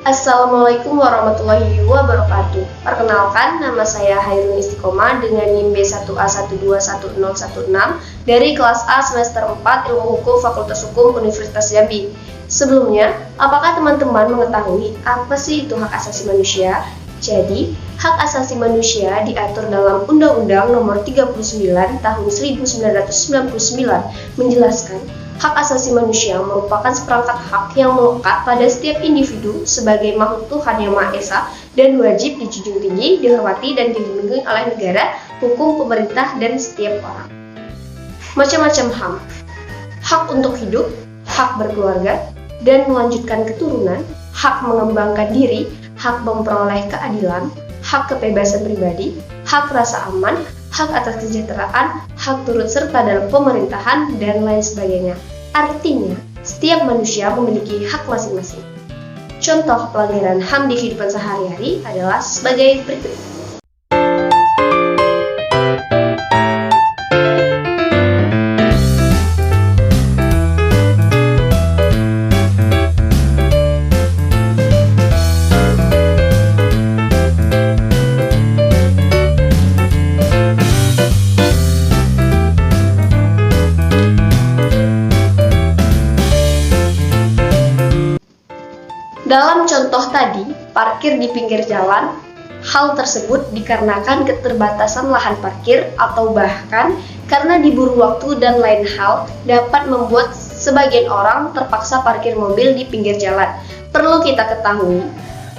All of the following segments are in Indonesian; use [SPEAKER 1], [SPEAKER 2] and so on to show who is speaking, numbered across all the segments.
[SPEAKER 1] Assalamualaikum warahmatullahi wabarakatuh. Perkenalkan, nama saya Hairun Istiqomah dengan NIM B1A1211016 dari kelas A semester 4 Ilmu Hukum Fakultas Hukum Universitas Jambi. Sebelumnya, apakah teman-teman mengetahui apa sih itu hak asasi manusia? Jadi, hak asasi manusia diatur dalam Undang-Undang Nomor 39 Tahun 1999 menjelaskan hak asasi manusia merupakan seperangkat hak yang melekat pada setiap individu sebagai makhluk Tuhan Yang Maha Esa dan wajib dijunjung tinggi, dihormati, dan dilindungi oleh negara, hukum, pemerintah, dan setiap orang. Macam-macam HAM: hak untuk hidup, hak berkeluarga dan melanjutkan keturunan, hak mengembangkan diri, hak memperoleh keadilan, hak kebebasan pribadi, hak rasa aman, hak atas kesejahteraan, hak turut serta dalam pemerintahan, dan lain sebagainya. Artinya, setiap manusia memiliki hak masing-masing. Contoh pelanggaran HAM di kehidupan sehari-hari adalah sebagai berikut. Dalam contoh tadi, parkir di pinggir jalan, hal tersebut dikarenakan keterbatasan lahan parkir atau bahkan karena diburu waktu dan lain hal dapat membuat sebagian orang terpaksa parkir mobil di pinggir jalan. Perlu kita ketahui,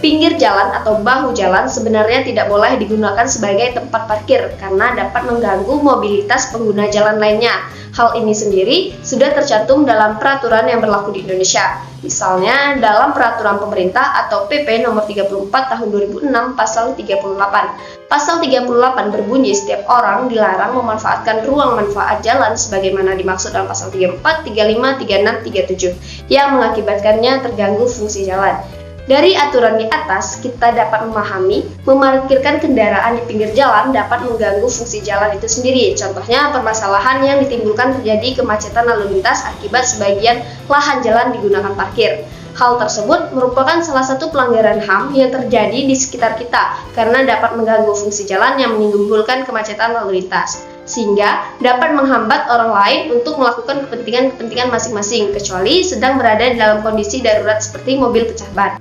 [SPEAKER 1] pinggir jalan atau bahu jalan sebenarnya tidak boleh digunakan sebagai tempat parkir karena dapat mengganggu mobilitas pengguna jalan lainnya. Hal ini sendiri sudah tercantum dalam peraturan yang berlaku di Indonesia. Misalnya dalam peraturan pemerintah atau PP nomor 34 tahun 2006 pasal 38. Pasal 38 berbunyi setiap orang dilarang memanfaatkan ruang manfaat jalan sebagaimana dimaksud dalam pasal 34, 35, 36, 37 yang mengakibatkannya terganggu fungsi jalan. Dari aturan di atas, kita dapat memahami memarkirkan kendaraan di pinggir jalan dapat mengganggu fungsi jalan itu sendiri. Contohnya, permasalahan yang ditimbulkan terjadi kemacetan lalu lintas akibat sebagian lahan jalan digunakan parkir. Hal tersebut merupakan salah satu pelanggaran HAM yang terjadi di sekitar kita karena dapat mengganggu fungsi jalan yang menimbulkan kemacetan lalu lintas, sehingga dapat menghambat orang lain untuk melakukan kepentingan masing-masing, kecuali sedang berada dalam kondisi darurat seperti mobil pecah ban.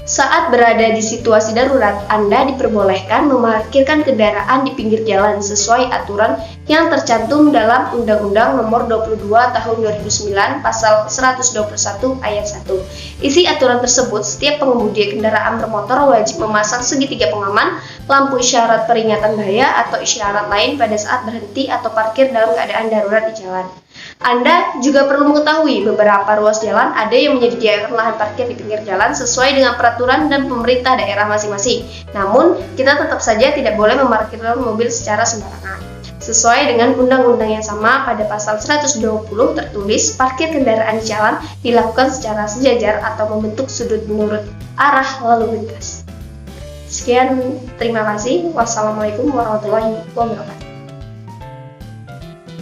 [SPEAKER 1] Saat berada di situasi darurat, Anda diperbolehkan memarkirkan kendaraan di pinggir jalan sesuai aturan yang tercantum dalam Undang-Undang Nomor 22 Tahun 2009 Pasal 121 Ayat 1. Isi aturan tersebut, setiap pengemudi kendaraan bermotor wajib memasang segitiga pengaman, lampu isyarat peringatan bahaya atau isyarat lain pada saat berhenti atau parkir dalam keadaan darurat di jalan. Anda juga perlu mengetahui beberapa ruas jalan ada yang menyediakan lahan parkir di pinggir jalan sesuai dengan peraturan dan pemerintah daerah masing-masing. Namun, kita tetap saja tidak boleh memarkirkan mobil secara sembarangan. Sesuai dengan undang-undang yang sama pada pasal 120 tertulis parkir kendaraan di jalan dilakukan secara sejajar atau membentuk sudut menurut arah lalu lintas. Sekian, terima kasih. Wassalamualaikum warahmatullahi wabarakatuh.